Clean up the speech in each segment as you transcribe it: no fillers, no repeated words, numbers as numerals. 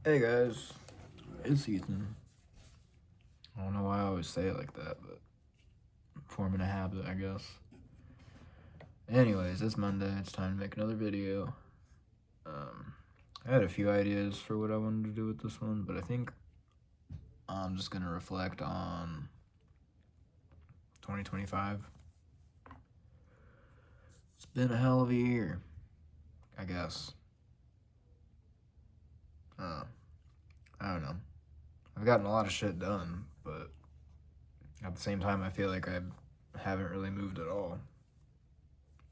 Hey guys, it's Ethan. I don't know why I always say it like that, but I'm forming a habit, I guess. Anyways, it's Monday. It's time to make another video. Um, I had a few ideas for what I wanted to do with this one, but I think I'm just gonna reflect on 2025. It's been a hell of a year, I guess. Uh, I don't know. I've gotten a lot of shit done, but at the same time, I feel like I haven't really moved at all.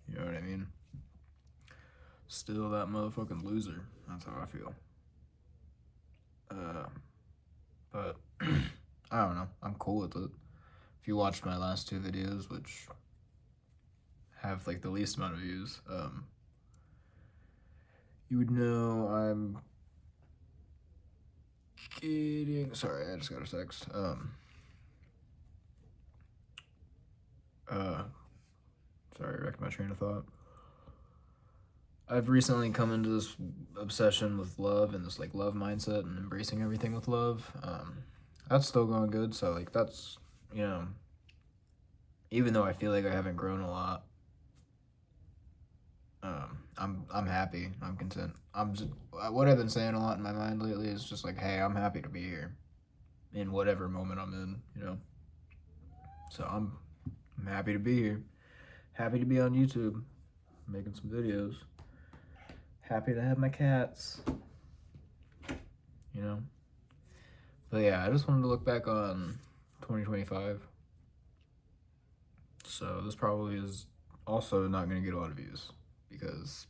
You know what I mean? Still that motherfucking loser. That's how I feel. Uh, but I don't know. I'm cool with it. If you watched my last two videos, which have like the least amount of views, you would know I'm getting. Sorry, I just got a text. Uh, Sorry, I wrecked my train of thought. I've recently come into this obsession with love and this like love mindset and embracing everything with love. That's still going good. So like that's you know, even though I feel like I haven't grown a lot, I'm happy. I'm content. I'm just what I've been saying a lot in my mind lately is just like, hey, I'm happy to be here in whatever moment I'm in. So I'm happy to be here. Happy to be on YouTube, making some videos. Happy to have my cats. You know. But yeah, I just wanted to look back on 2025. So this probably is also not going to get a lot of views because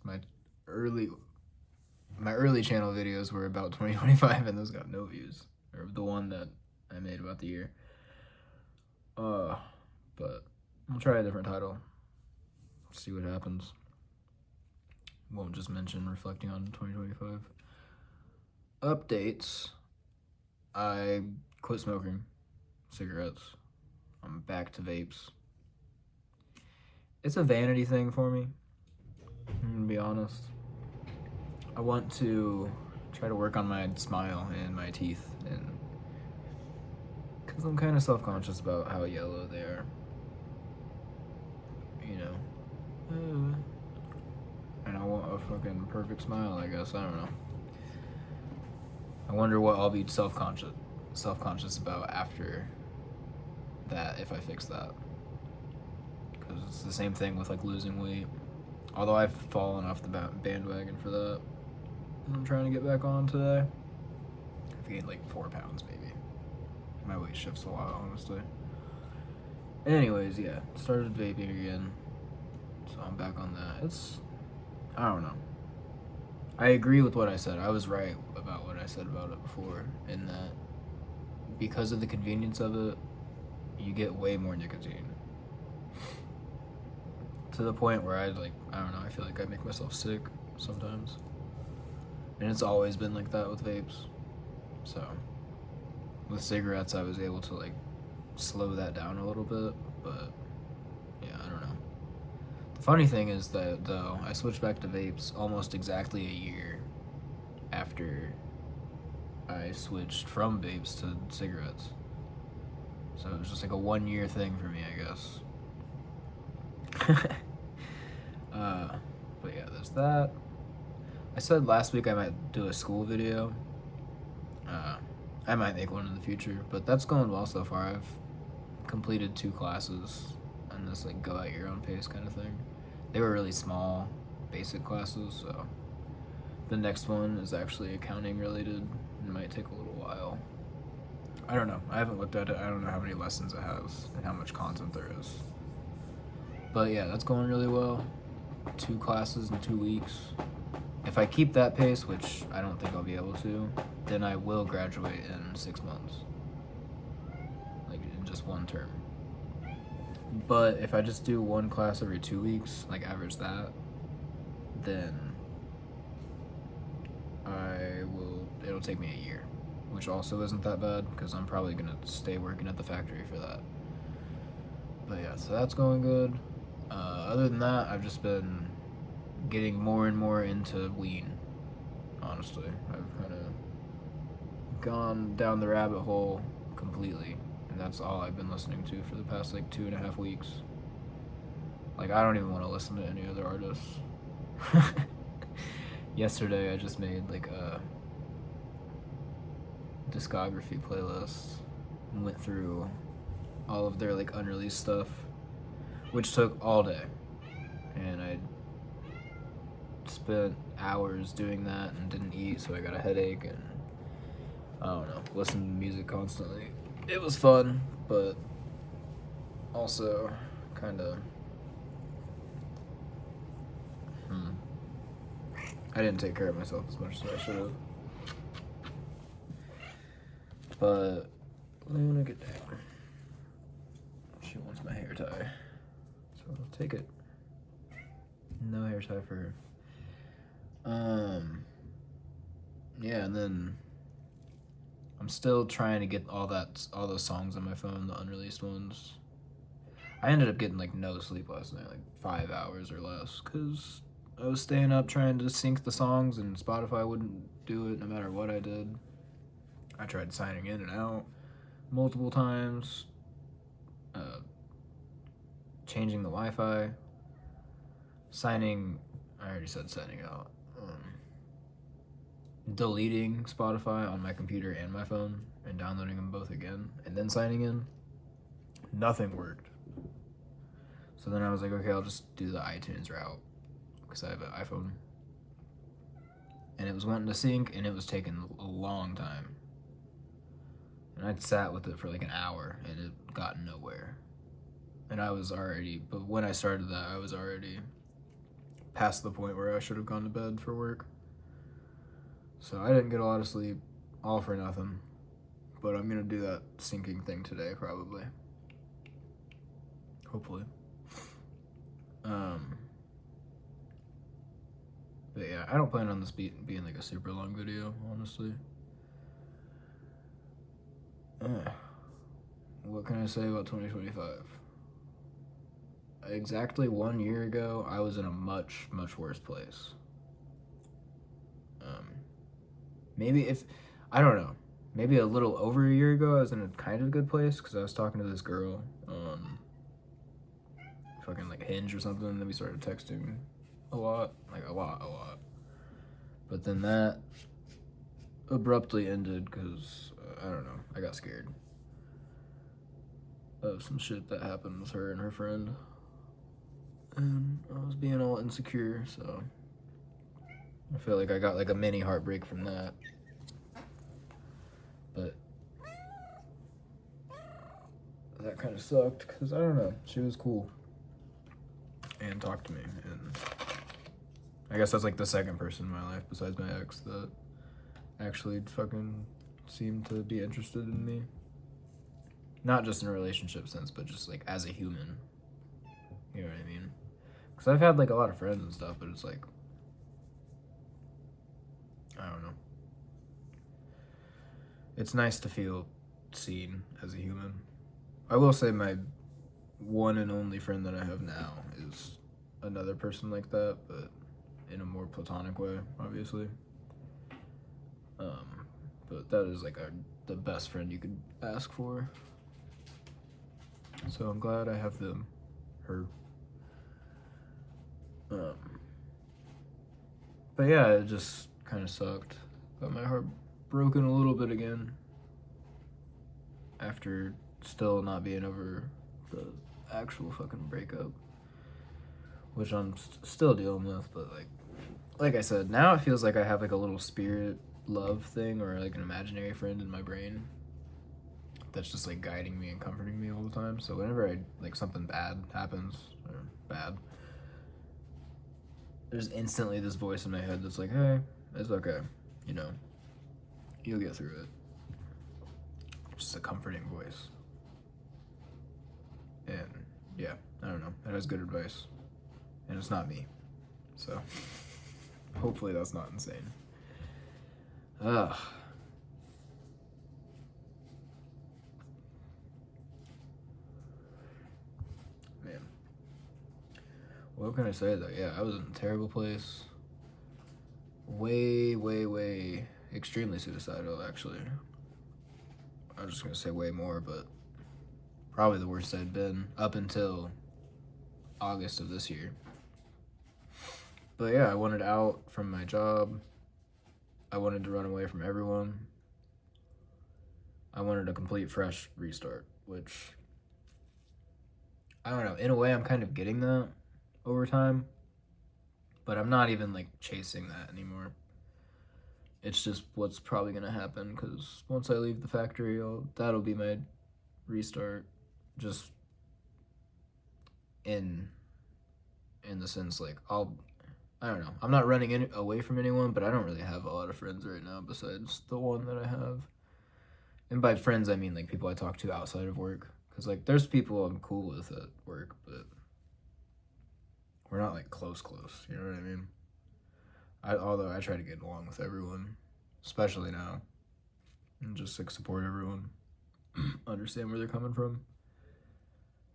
early my early channel videos were about 2025 and those got no views. Or the one that I made about the year. But I'll try a different title. See what happens. Won't just mention reflecting on 2025. Updates. I quit smoking cigarettes. I'm back to vapes. It's a vanity thing for me. I'm gonna be honest. I want to try to work on my smile and my teeth, and because I'm kind of self-conscious about how yellow they are. You know. And I want a fucking perfect smile, I guess. I don't know. I wonder what I'll be self-conscious about after that if I fix that. Because it's the same thing with like losing weight. Although I've fallen off the bandwagon for that. I'm trying to get back on today. I've gained like 4 pounds maybe. My weight shifts a lot, honestly. Anyways, yeah, started vaping again. So I'm back on that. I don't know. I agree with what I said. I was right about what I said about it before, in that because of the convenience of it, you get way more nicotine. To the point where I don't know, I feel like I make myself sick sometimes. And it's always been like that with vapes. So, with cigarettes, I was able to like slow that down a little bit, but yeah, I don't know. The funny thing is that though, I switched back to vapes almost exactly a year after I switched from vapes to cigarettes. So it was just like a 1 year thing for me, I guess. But yeah, there's that. I said last week I might do a school video. I might make one in the future, but that's going well so far. I've completed 2 classes on this like go at your own pace kind of thing. They were really small, basic classes, so the next one is actually accounting related. It might take a little while. I don't know. I haven't looked at it. I don't know how many lessons it has and how much content there is. But yeah, that's going really well. 2 classes in 2 weeks. If I keep that pace, which I don't think I'll be able to, then I will graduate in 6 months. Like in just one term. But if I just do 1 class every 2 weeks, like average that, then it'll take me a year, which also isn't that bad because I'm probably gonna stay working at the factory for that. But yeah, so that's going good. Other than that, I've just been getting more and more into lean. Honestly, I've kind of gone down the rabbit hole completely, and that's all I've been listening to for the past like 2.5 weeks. Like, I don't even want to listen to any other artists. Yesterday I just made like a discography playlist and went through all of their like unreleased stuff, which took all day, and I spent hours doing that and didn't eat, so I got a headache, and I don't know, listened to music constantly. It was fun, but also kind of I didn't take care of myself as much as I should have. But Luna, get down. She wants my hair tie, so I'll take it. No hair tie for her. Yeah, and then I'm still trying to get all those songs on my phone, the unreleased ones. I ended up getting like no sleep last night, like 5 hours or less, because I was staying up trying to sync the songs, and Spotify wouldn't do it no matter what I did. I tried signing in and out multiple times, changing the Wi-Fi, I already said signing out, deleting Spotify on my computer and my phone, and downloading them both again, and then signing in. Nothing worked. So then I was like, okay, I'll just do the iTunes route, because I have an iPhone. And it was wanting to sync, and it was taking a long time. And I'd sat with it for like an hour, and it got nowhere. And but when I started that, I was already past the point where I should have gone to bed for work. So I didn't get a lot of sleep, all for nothing. But I'm gonna do that syncing thing today, probably. Hopefully. But yeah, I don't plan on this being like a super long video, honestly. What can I say about 2025? Exactly 1 year ago, I was in a much, much worse place. I don't know, maybe a little over a year ago, I was in a kind of good place, because I was talking to this girl on fucking like Hinge or something, and then we started texting a lot. But then that abruptly ended because, I don't know, I got scared of some shit that happened with her and her friend. And I was being all insecure, so I feel like I got like a mini heartbreak from that. But that kind of sucked, because I don't know, she was cool and talked to me, and I guess that's like the second person in my life besides my ex that actually fucking seemed to be interested in me. Not just in a relationship sense, but just like as a human. You know what I mean? Because I've had like a lot of friends and stuff, but it's like, I don't know. It's nice to feel seen as a human. I will say my one and only friend that I have now is another person like that, but in a more platonic way, obviously. But that is like the best friend you could ask for. So I'm glad I have her. But yeah, it just kind of sucked. Got my heart broken a little bit again. After still not being over the actual fucking breakup. Which I'm still dealing with, but like I said, now it feels like I have like a little spirit love thing, or like an imaginary friend in my brain that's just like guiding me and comforting me all the time. So whenever something bad happens, or bad, there's instantly this voice in my head that's like, hey, it's okay, you'll get through it. Just a comforting voice. And yeah, I don't know, it has good advice, and it's not me, so hopefully that's not insane. Ugh. Man. What can I say though? Yeah, I was in a terrible place. Way, way, way extremely suicidal, actually. I'm just gonna say way more, but probably the worst I'd been up until August of this year. But yeah, I wanted out from my job. I wanted to run away from everyone. I wanted a complete fresh restart, which I don't know. In a way, I'm kind of getting that over time, but I'm not even like chasing that anymore. It's just what's probably gonna happen because once I leave the factory, that'll be my restart. Just in the sense like I don't know. I'm not running away from anyone, but I don't really have a lot of friends right now besides the one that I have. And by friends, I mean like people I talk to outside of work. Because like there's people I'm cool with at work, but we're not like close. You know what I mean? Although I try to get along with everyone, especially now, and just like support everyone, understand where they're coming from.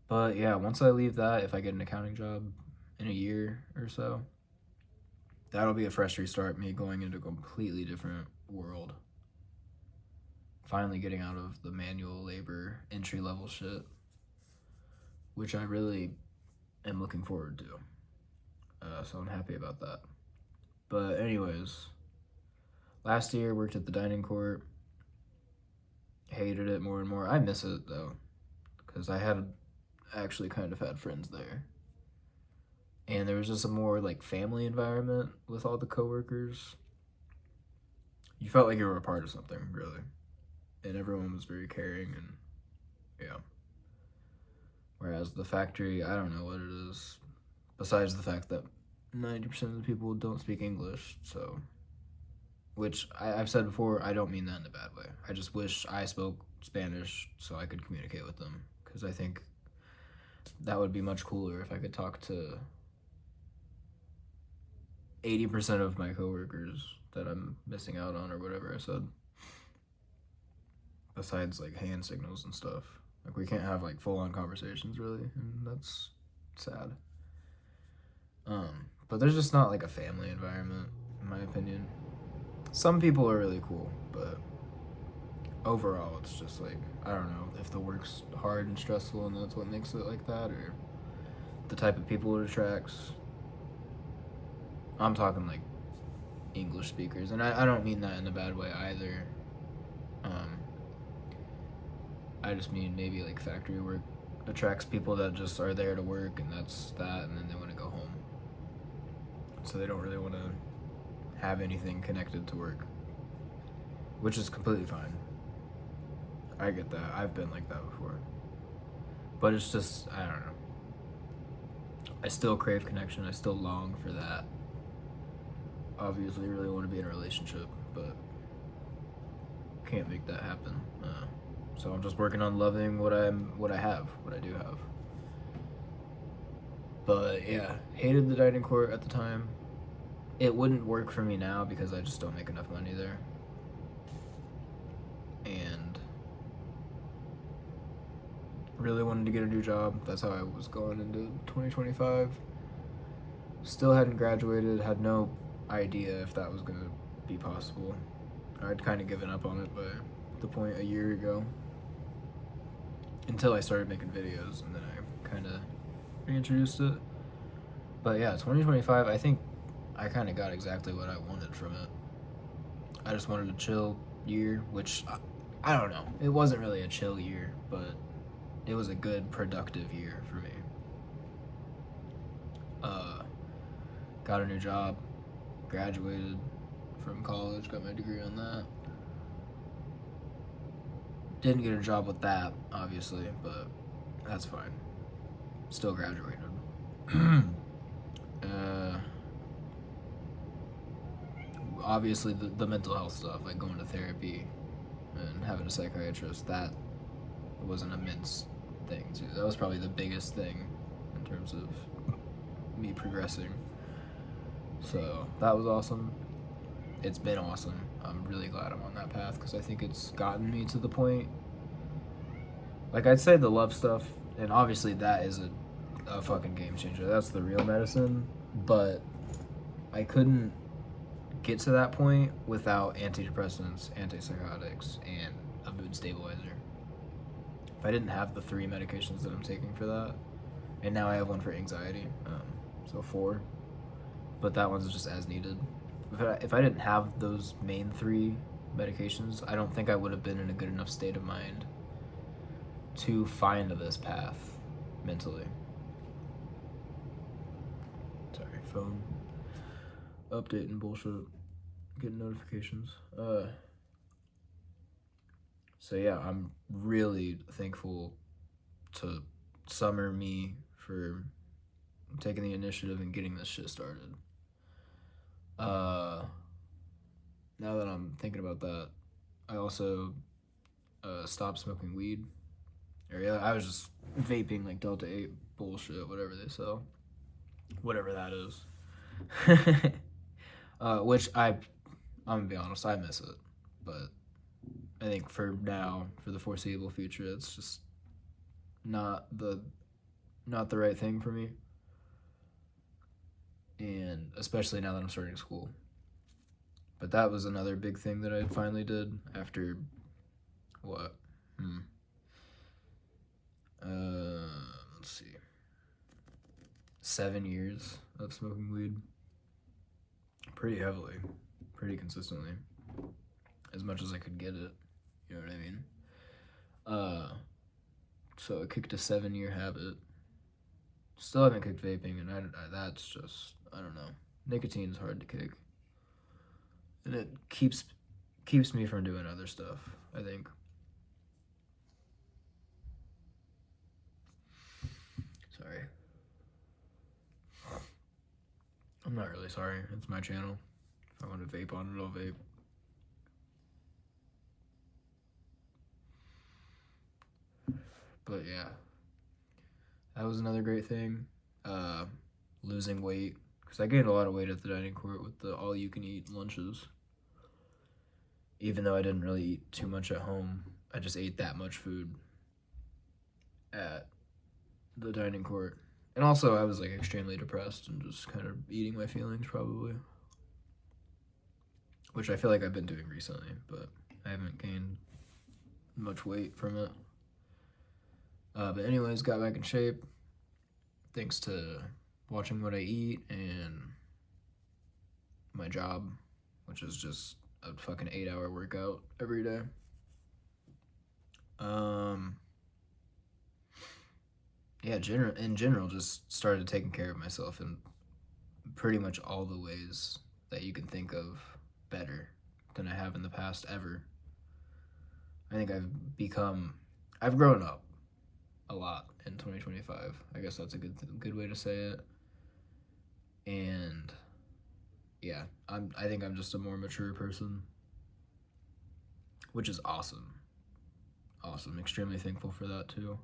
But yeah, once I leave that, if I get an accounting job in a year or so, that'll be a fresh restart, me going into a completely different world. Finally getting out of the manual labor entry level shit, which I really am looking forward to. So I'm happy about that. But anyways, last year worked at the dining court. Hated it more and more. I miss it though, because I had actually kind of had friends there. And there was just a more like family environment with all the coworkers. You felt like you were a part of something, really. And everyone was very caring and yeah. Whereas the factory, I don't know what it is. Besides the fact that 90% of the people don't speak English, so which I've said before, I don't mean that in a bad way. I just wish I spoke Spanish so I could communicate with them, because I think that would be much cooler if I could talk to 80% of my coworkers that I'm missing out on or whatever I said. Besides like hand signals and stuff. Like we can't have like full-on conversations really, and that's sad. But there's just not like a family environment, in my opinion. Some people are really cool, but overall it's just like, I don't know if the work's hard and stressful and that's what makes it like that, or the type of people it attracts. I'm talking like English speakers, and I don't mean that in a bad way either. I just mean maybe like factory work attracts people that just are there to work and that's that, and then they want to go home. So they don't really want to have anything connected to work, which is completely fine. I get that. I've been like that before. But it's just, I don't know. I still crave connection. I still long for that. Obviously, really want to be in a relationship, but can't make that happen. So I'm just working on loving what I do have. But yeah, hated the dining court at the time. It wouldn't work for me now because I just don't make enough money there. And really wanted to get a new job. That's how I was going into 2025. Still hadn't graduated, had no idea if that was going to be possible. I'd kind of given up on it by the point a year ago. Until I started making videos, and then I kind of reintroduced it. But yeah, 2025, I think I kind of got exactly what I wanted from it. I just wanted a chill year, which I don't know. It wasn't really a chill year, but it was a good, productive year for me. Got a new job, graduated from college, got my degree on that. Didn't get a job with that, obviously, but that's fine. Still graduated. Obviously, the mental health stuff, like going to therapy and having a psychiatrist, that was an immense thing, too. That was probably the biggest thing in terms of me progressing. So, that was awesome. It's been awesome. I'm really glad I'm on that path because I think it's gotten me to the point. Like, I'd say the love stuff, and obviously that is a fucking game changer. That's the real medicine. But I couldn't get to that point without antidepressants, antipsychotics, and a mood stabilizer. If I didn't have the 3 medications that I'm taking for that, and now I have one for anxiety, so 4, but that one's just as needed. If I didn't have those main 3 medications, I don't think I would have been in a good enough state of mind to find this path mentally. Sorry, phone updating bullshit, getting notifications. So yeah, I'm really thankful to Summer me for taking the initiative and getting this shit started. Now that I'm thinking about that, I also stopped smoking weed. Or yeah, I was just vaping like Delta 8 bullshit, whatever they sell. Whatever that is. Which I'm gonna be honest, I miss it. But I think for now, for the foreseeable future, it's just not the right thing for me. And especially now that I'm starting school. But that was another big thing that I finally did after what? Let's see. 7 years of smoking weed. Pretty heavily, pretty consistently. As much as I could get it. You know what I mean? So I kicked a 7-year habit. Still haven't kicked vaping, and that's just, I don't know. Nicotine's hard to kick. And it keeps me from doing other stuff, I think. Sorry. I'm not really sorry. It's my channel. If I want to vape on it, I'll vape. But yeah. That was another great thing. Losing weight. Because I gained a lot of weight at the dining court with the all-you-can-eat lunches. Even though I didn't really eat too much at home, I just ate that much food at the dining court. And also, I was like extremely depressed and just kind of eating my feelings, probably. Which I feel like I've been doing recently, but I haven't gained much weight from it. But anyways, got back in shape thanks to watching what I eat and my job, which is just a fucking 8-hour workout every day. Yeah, in general, just started taking care of myself in pretty much all the ways that you can think of better than I have in the past ever. I think I've grown up a lot in 2025. I guess that's a good way to say it. And yeah, I think I'm just a more mature person, which is awesome. Awesome. Extremely thankful for that too.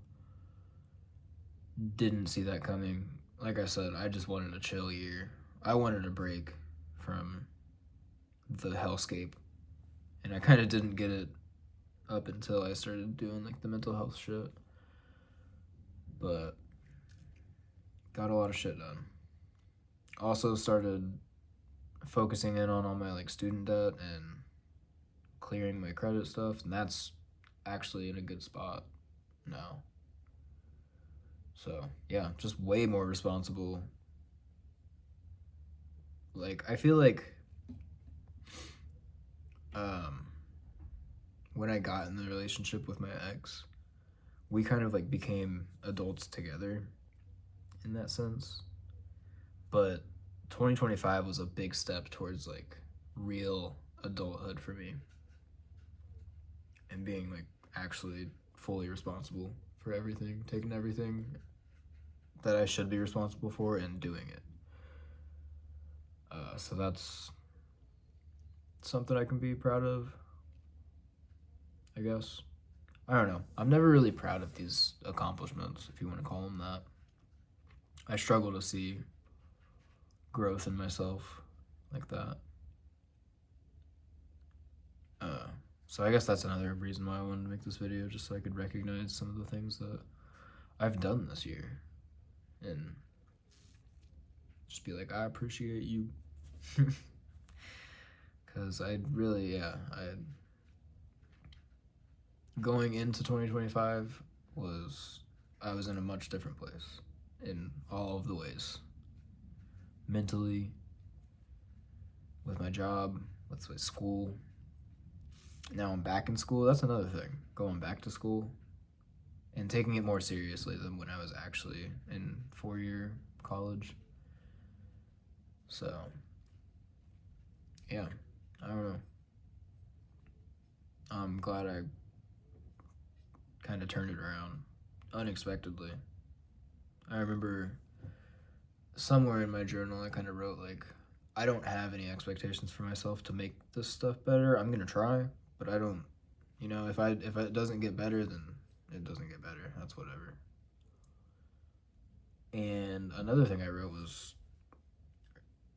Didn't see that coming. Like I said, I just wanted a chill year. I wanted a break from the hellscape. And I kind of didn't get it up until I started doing like the mental health shit. But got a lot of shit done. Also started focusing in on all my like student debt and clearing my credit stuff, and that's actually in a good spot now. So yeah, just way more responsible. Like I feel like when I got in the relationship with my ex, we kind of like became adults together in that sense. But 2025 was a big step towards like real adulthood for me and being like actually fully responsible for everything, taking everything that I should be responsible for and doing it. So that's something I can be proud of, I guess. I don't know. I'm never really proud of these accomplishments, if you want to call them that. I struggle to see growth in myself like that. So I guess that's another reason why I wanted to make this video, just so I could recognize some of the things that I've done this year and just be like, I appreciate you. Because I really, yeah, going into 2025 was I was in a much different place in all of the ways. Mentally, with my job, with my school. Now I'm back in school. That's another thing. Going back to school and taking it more seriously than when I was actually in 4-year college. So, yeah, I don't know. I'm glad I kind of turned it around unexpectedly. I remember somewhere in my journal I kind of wrote like I don't have any expectations for myself to make this stuff better. I'm going to try, but I don't, if it doesn't get better, then it doesn't get better. That's whatever. And another thing I wrote was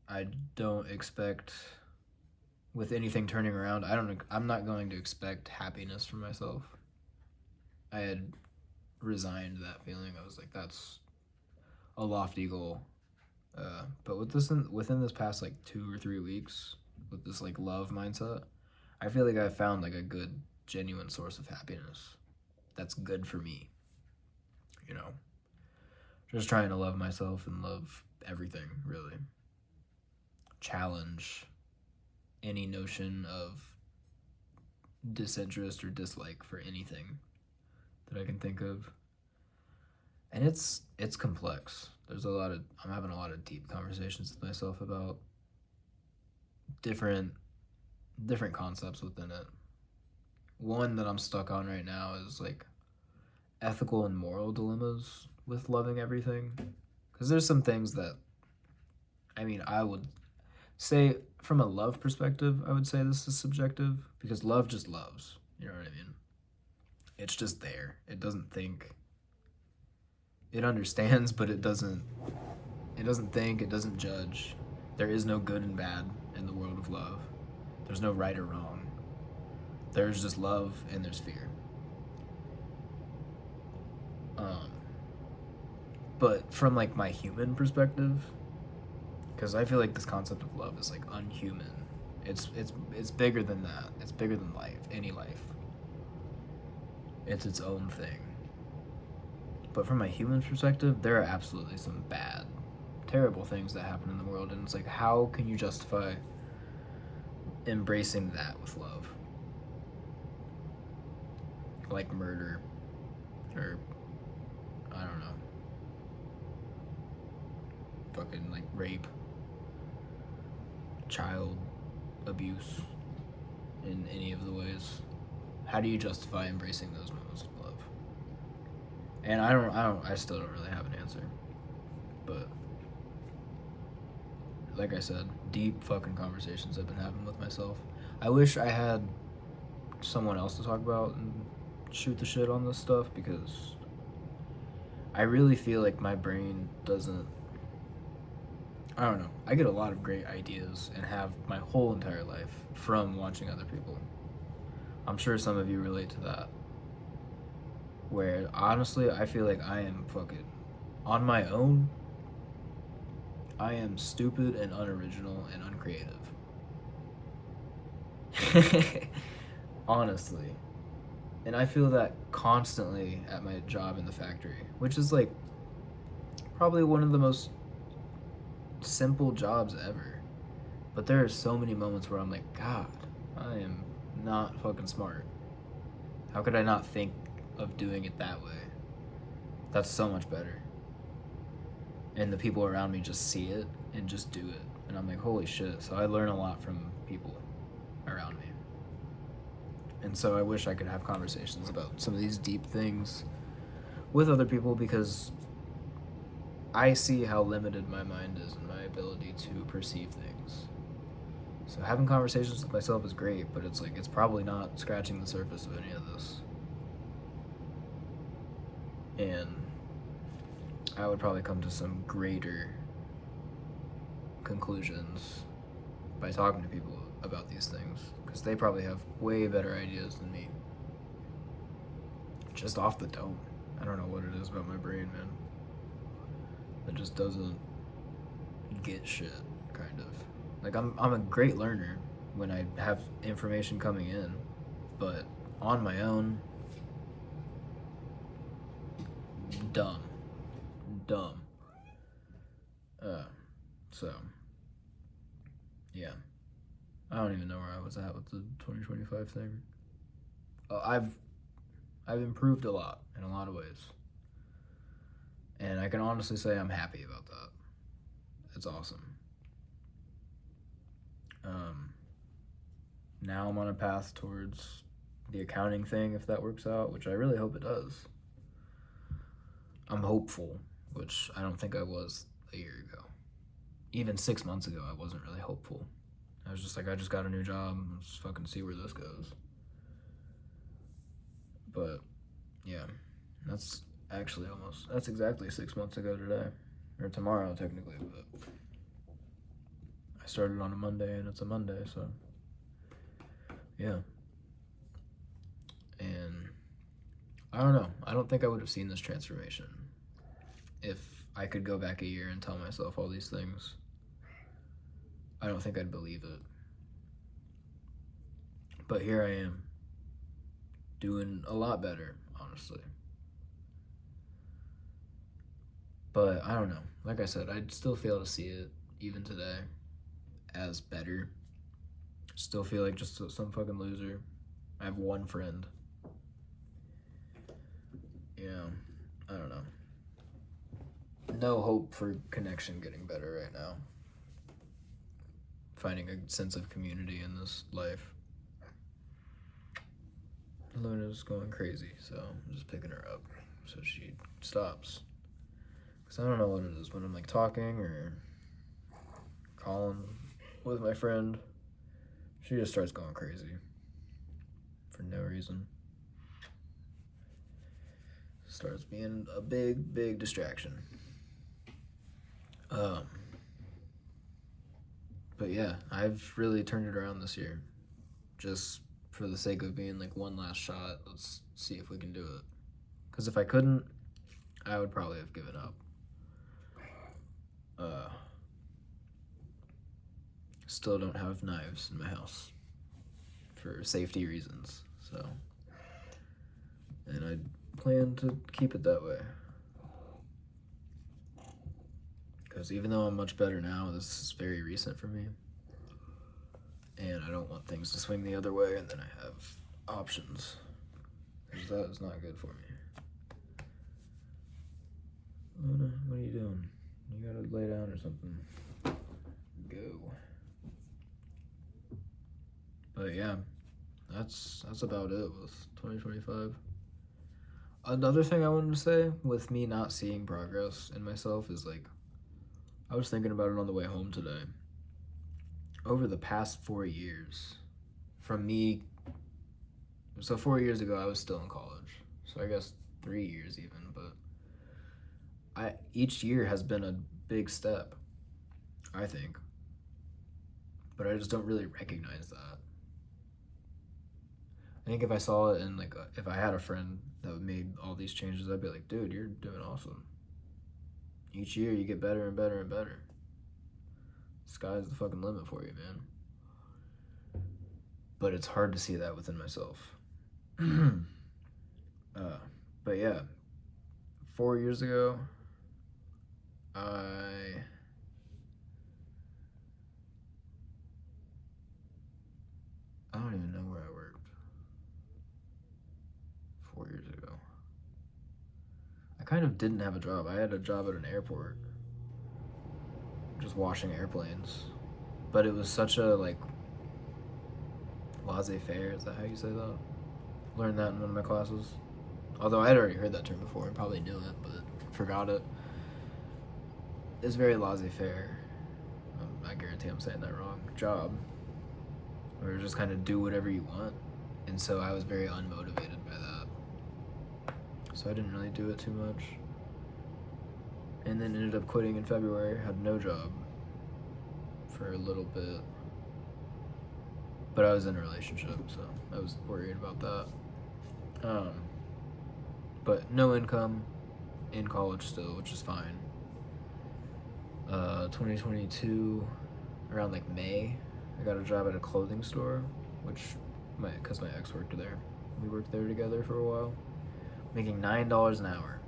I don't expect with anything turning around, I'm not going to expect happiness from myself. I had resigned that feeling. I was like that's a lofty goal. But within this past like 2 or 3 weeks, with this like love mindset, I feel like I found like a good, genuine source of happiness. That's good for me. You know, just trying to love myself and love everything. Really, challenge any notion of disinterest or dislike for anything that I can think of. And it's complex. I'm having a lot of deep conversations with myself about different different concepts within it. One that I'm stuck on right now is like ethical and moral dilemmas with loving everything. Because there's some things that, I would say from a love perspective, I would say this is subjective because love just loves. You know what I mean? It's just there. It doesn't think. It understands, but it doesn't. It doesn't think. It doesn't judge. There is no good and bad in the world of love. There's no right or wrong. There's just love and there's fear. But from like my human perspective, because I feel like this concept of love is like unhuman. It's bigger than that. It's bigger than life, any life. It's its own thing. But from a human perspective, there are absolutely some bad, terrible things that happen in the world, and it's like, how can you justify embracing that with love? Like murder, or I don't know, fucking like rape, child abuse in any of the ways. How do you justify embracing those moments of love? And I still don't really have an answer. But like I said, deep fucking conversations I've been having with myself. I wish I had someone else to talk about and shoot the shit on this stuff because I really feel like my brain doesn't. I don't know. I get a lot of great ideas and have my whole entire life from watching other people. I'm sure some of you relate to that. Where honestly, I feel like I am fucking on my own. I am stupid and unoriginal and uncreative. Honestly. And I feel that constantly at my job in the factory, which is like probably one of the most simple jobs ever. But there are so many moments where I'm like, God, I am not fucking smart. How could I not think of doing it that way? That's so much better. And the people around me just see it and just do it. And I'm like, holy shit. So I learn a lot from people around me. And so I wish I could have conversations about some of these deep things with other people because I see how limited my mind is and my ability to perceive things. So having conversations with myself is great, but it's like it's probably not scratching the surface of any of this. And I would probably come to some greater conclusions by talking to people about these things because they probably have way better ideas than me. Just off the dome. I don't know what it is about my brain, man. It just doesn't get shit, kind of. Like I'm a great learner when I have information coming in, but on my own, dumb. Dumb. So, yeah. I don't even know where I was at with the 2025 thing. I've improved a lot in a lot of ways. And I can honestly say I'm happy about that. It's awesome. Now I'm on a path towards the accounting thing, if that works out, which I really hope it does. I'm hopeful, which I don't think I was a year ago. Even 6 months ago, I wasn't really hopeful. I was just like, I just got a new job. Let's fucking see where this goes. But, yeah, that's exactly 6 months ago today. Or tomorrow, technically, but I started on a Monday, and it's a Monday, so, yeah. And I don't know. I don't think I would have seen this transformation if I could go back a year and tell myself all these things. I don't think I'd believe it. But here I am, doing a lot better, honestly. But I don't know. Like I said, I'd still fail to see it, even today, as better. Still feel like just some fucking loser. I have one friend. Yeah, I don't know. No hope for connection getting better right now. Finding a sense of community in this life. Luna's going crazy, so I'm just picking her up so she stops. Because I don't know what it is when I'm like talking or calling with my friend. She just starts going crazy for no reason. Starts being a big, big distraction. But yeah, I've really turned it around this year. Just for the sake of being like one last shot, let's see if we can do it. Because if I couldn't, I would probably have given up. Still don't have knives in my house for safety reasons, so. And I plan to keep it that way. Because even though I'm much better now, this is very recent for me. And I don't want things to swing the other way and then I have options. Because that is not good for me. Luna, what are you doing? You gotta lay down or something. Go. But yeah, that's about it with 2025. Another thing I wanted to say with me not seeing progress in myself is like, I was thinking about it on the way home today. Over the past 4 years, from me, so 4 years ago I was still in college, so I guess 3 years even, but each year has been a big step, I think, but I just don't really recognize that. I think if I saw it and like if I had a friend that made all these changes, I'd be like, dude, you're doing awesome. Each year you get better and better and better. Sky's the fucking limit for you, man. But it's hard to see that within myself. But yeah, 4 years ago, I don't even know where I worked 4 years ago. I kind of didn't have a job. I had a job at an airport, just washing airplanes. But it was such a like laissez-faire, is that how you say that? Learned that in one of my classes. Although I had already heard that term before and probably knew it, but forgot it. It's very laissez-faire. I guarantee I'm saying that wrong. Job. Where you just kind of do whatever you want. And so I was very unmotivated by that. So I didn't really do it too much. And then ended up quitting in February. Had no job for a little bit. But I was in a relationship, so I was worried about that. But no income, in college still, which is fine. 2022, around like May, I got a job at a clothing store, because my ex worked there. We worked there together for a while, making $9 an hour.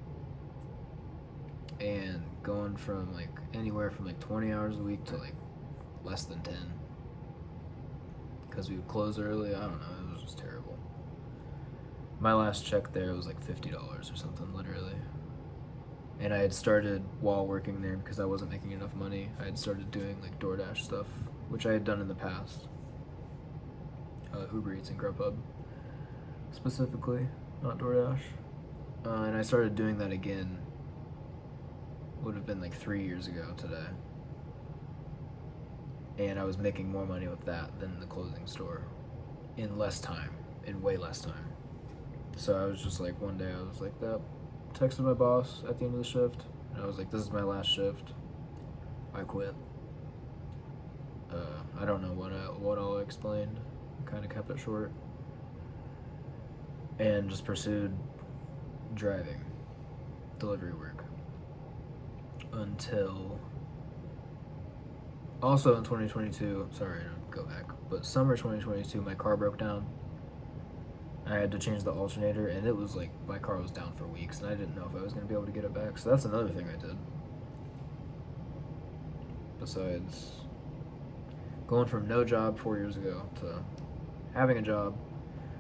and going from like anywhere from like 20 hours a week to like less than 10 because we would close early. I don't know, it was just terrible. My last check there was like $50 or something, literally. And I had started while working there because I wasn't making enough money. I had started doing like DoorDash stuff, which I had done in the past. Uber Eats and Grubhub, specifically, not DoorDash. And I started doing that again. Would have been like 3 years ago today. And I was making more money with that than the clothing store in less time, in way less time. So I was just like, one day I was like that. Texted my boss at the end of the shift, and I was like, this is my last shift. I quit. I don't know what all I explained. I kind of kept it short. And just pursued driving, delivery work. Until... Also in 2022, sorry to go back, but summer 2022, my car broke down. I had to change the alternator, and it was like, my car was down for weeks, and I didn't know if I was going to be able to get it back. So that's another thing I did. Besides going from no job 4 years ago to having a job,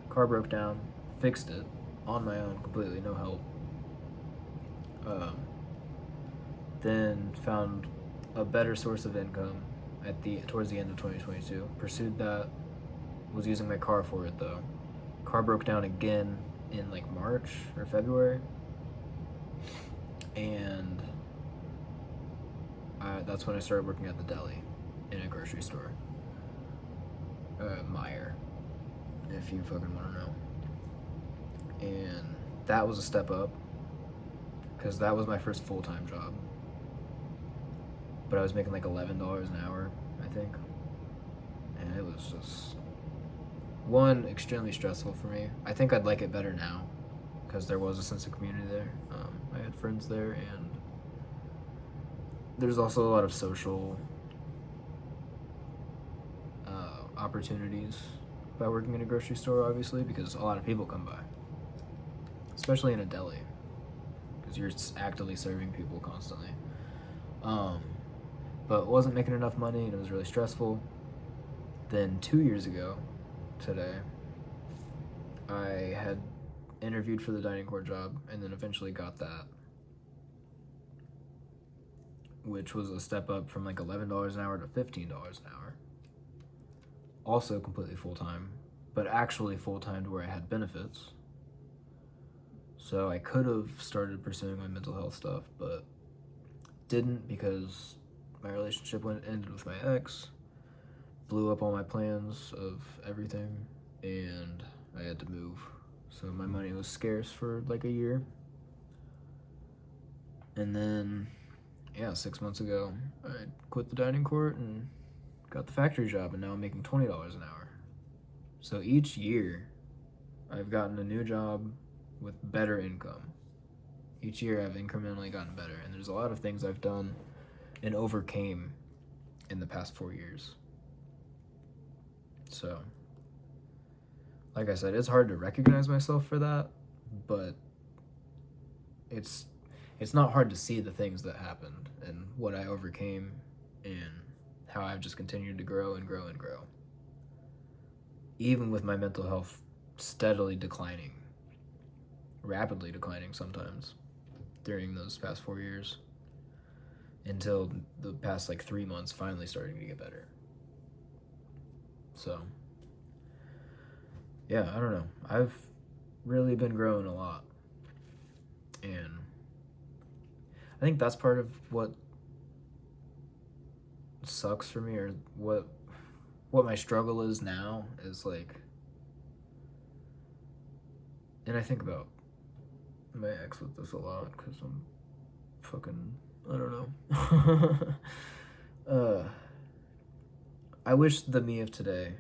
car broke down, fixed it on my own, completely, no help. Then found a better source of income towards the end of 2022. Pursued that. Was using my car for it though. Car broke down again in like March or February, and that's when I started working at the deli in a grocery store. Meyer, if you fucking want to know. And that was a step up because that was my first full-time job. But I was making like $11 an hour, I think. And it was just, one, extremely stressful for me. I think I'd like it better now because there was a sense of community there. I had friends there, and there's also a lot of social opportunities by working in a grocery store, obviously, because a lot of people come by, especially in a deli, because you're actively serving people constantly. But wasn't making enough money, and it was really stressful. Then 2 years ago today, I had interviewed for the dining core job and then eventually got that, which was a step up from like $11 an hour to $15 an hour. Also completely full-time, but actually full-time to where I had benefits. So I could have started pursuing my mental health stuff, but didn't because my relationship ended with my ex, blew up all my plans of everything, and I had to move. So my money was scarce for like a year. And then, 6 months ago, I quit the dining court and got the factory job, and now I'm making $20 an hour. So each year, I've gotten a new job with better income. Each year, I've incrementally gotten better, and there's a lot of things I've done and overcame in the past 4 years. So, like I said, it's hard to recognize myself for that, but it's not hard to see the things that happened and what I overcame and how I've just continued to grow and grow and grow. Even with my mental health steadily declining, rapidly declining sometimes during those past 4 years, until the past like 3 months finally starting to get better. So, I don't know. I've really been growing a lot. And I think that's part of what sucks for me, or what my struggle is now, is like, and I think about my ex with this a lot because I'm fucking, I don't know. I wish the me of today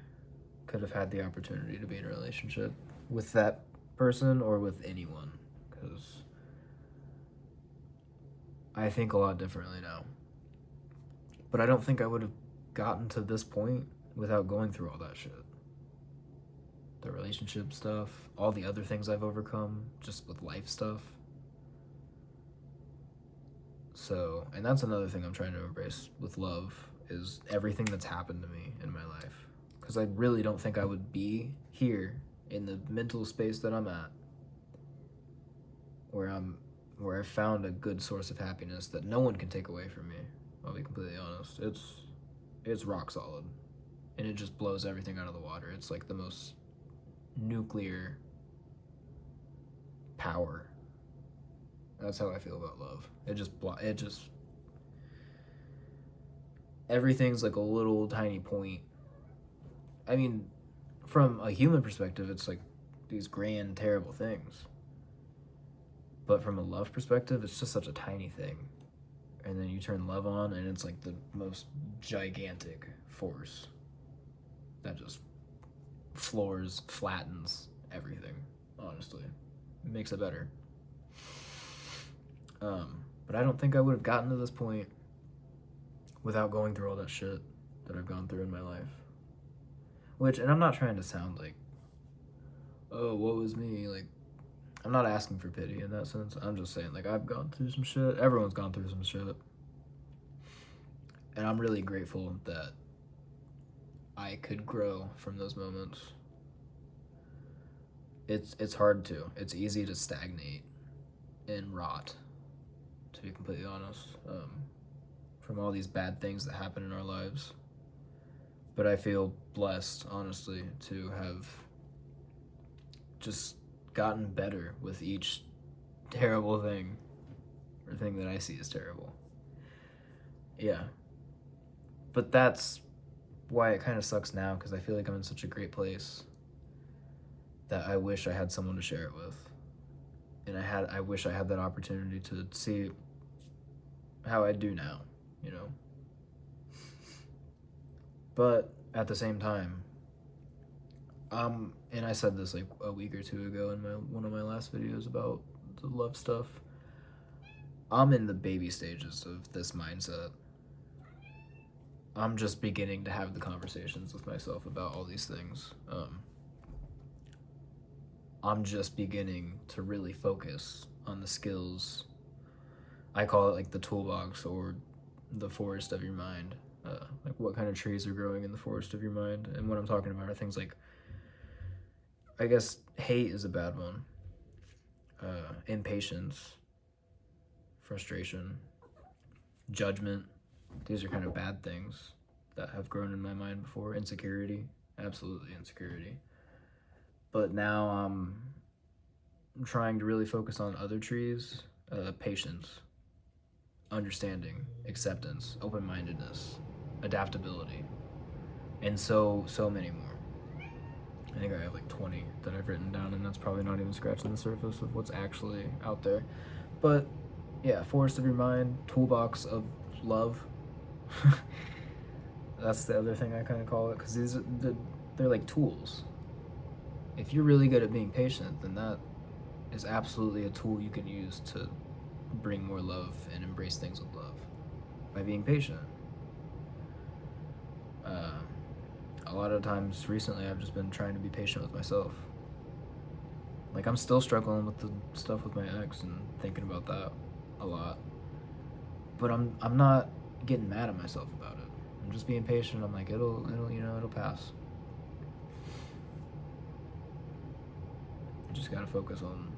could have had the opportunity to be in a relationship with that person or with anyone, because I think a lot differently now. But I don't think I would have gotten to this point without going through all that shit. The relationship stuff, all the other things I've overcome just with life stuff. So, and that's another thing I'm trying to embrace with love is everything that's happened to me in my life. Because I really don't think I would be here in the mental space that I'm at, where I found a good source of happiness that no one can take away from me. I'll be completely honest. It's rock solid, and it just blows everything out of the water. It's like the most nuclear power. That's how I feel about love. It just everything's like a little tiny point. I mean, from a human perspective, it's like these grand, terrible things. But from a love perspective, it's just such a tiny thing. And then you turn love on, and it's like the most gigantic force that just flattens everything, honestly. It makes it better. But I don't think I would have gotten to this point without going through all that shit that I've gone through in my life. And I'm not trying to sound like, oh, what was me? Like, I'm not asking for pity in that sense. I'm just saying, like, I've gone through some shit. Everyone's gone through some shit. And I'm really grateful that I could grow from those moments. It's hard to. It's easy to stagnate and rot, to be completely honest, from all these bad things that happen in our lives. But I feel blessed, honestly, to have just gotten better with each terrible thing, or thing that I see as terrible. Yeah. But that's why it kind of sucks now, because I feel like I'm in such a great place that I wish I had someone to share it with. And I wish I had that opportunity to see how I do now, you know? But at the same time, and I said this like a week or two ago in one of my last videos about the love stuff, I'm in the baby stages of this mindset. I'm just beginning to have the conversations with myself about all these things. I'm just beginning to really focus on the skills. I call it like the toolbox or the forest of your mind. Like what kind of trees are growing in the forest of your mind. And what I'm talking about are things like, I guess hate is a bad one. Impatience, frustration, judgment. These are kind of bad things that have grown in my mind before. Insecurity, absolutely insecurity. But now I'm trying to really focus on other trees. Patience, understanding, acceptance, open-mindedness, adaptability, and so many more. I think I have like 20 that I've written down, and that's probably not even scratching the surface of what's actually out there. But yeah, forest of your mind, toolbox of love. That's the other thing I kind of call it, because they're like tools. If you're really good at being patient, then that is absolutely a tool you can use to bring more love and embrace things with love by being patient. A lot of times recently I've just been trying to be patient with myself. Like I'm still struggling with the stuff with my ex and thinking about that a lot. But I'm not getting mad at myself about it. I'm just being patient. I'm like it'll pass. I just gotta focus on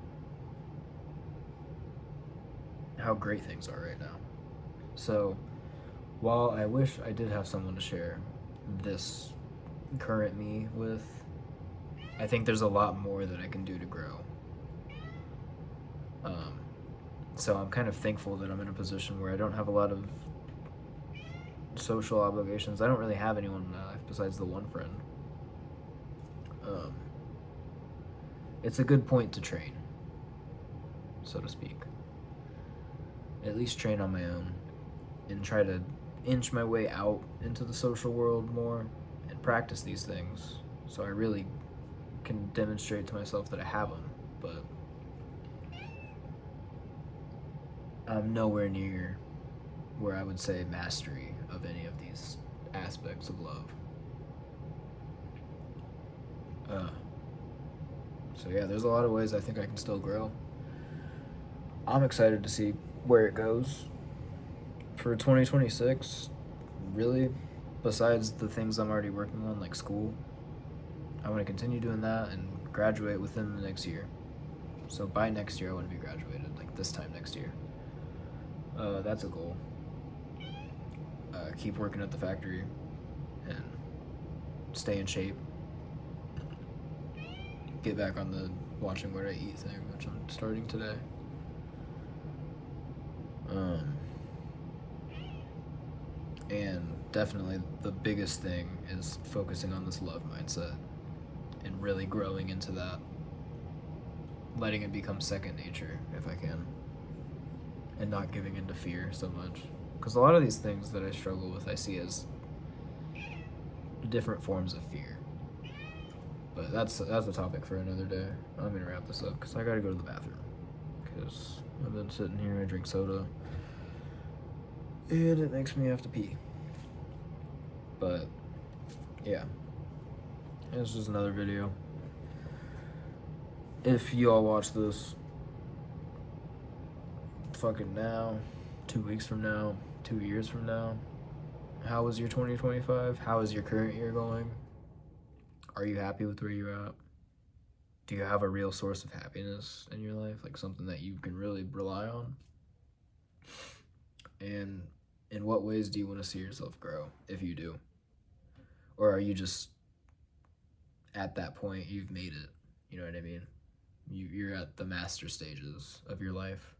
how great things are right now. So while I wish I did have someone to share this current me with, I think there's a lot more that I can do to grow. So I'm kind of thankful that I'm in a position where I don't have a lot of social obligations. I don't really have anyone in my life besides the one friend. It's a good point to train, so to speak. At least train on my own and try to inch my way out into the social world more and practice these things so I really can demonstrate to myself that I have them. But I'm nowhere near where I would say mastery of any of these aspects of love. So yeah, there's a lot of ways I think I can still grow. I'm excited to see where it goes. For 2026, really, besides the things I'm already working on, like school, I want to continue doing that and graduate within the next year. So by next year, I want to be graduated, like this time next year. That's a goal. Keep working at the factory and stay in shape. Get back on the watching what I eat thing, which I'm starting today. And definitely the biggest thing is focusing on this love mindset and really growing into that, letting it become second nature if I can, and not giving into fear so much. Because a lot of these things that I struggle with, I see as different forms of fear. But that's a topic for another day. I'm gonna wrap this up because I gotta go to the bathroom. Because I've been sitting here, I drink soda, and it makes me have to pee. But yeah, it's just another video. If you all watch this fucking now, 2 weeks from now, 2 years from now, how was your 2025? How is your current year going? Are you happy with where you're at? Do you have a real source of happiness in your life? Like something that you can really rely on? And in what ways do you want to see yourself grow, if you do? Or are you just at that point, you've made it? You know what I mean? You're at the master stages of your life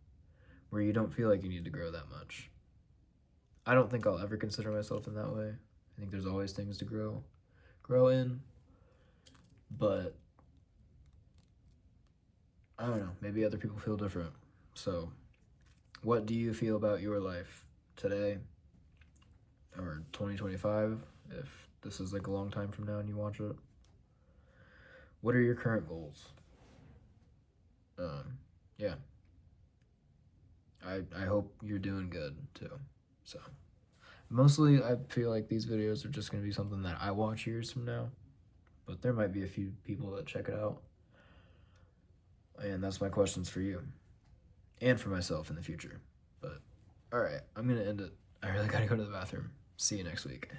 where you don't feel like you need to grow that much. I don't think I'll ever consider myself in that way. I think there's always things to grow in. But I don't know, maybe other people feel different. So, what do you feel about your life today or 2025 if this is like a long time from now and you watch it? What are your current goals? Yeah. I hope you're doing good too. So, mostly I feel like these videos are just going to be something that I watch years from now, but there might be a few people that check it out. And that's my questions for you and for myself in the future. But all right, I'm going to end it. I really got to go to the bathroom. See you next week.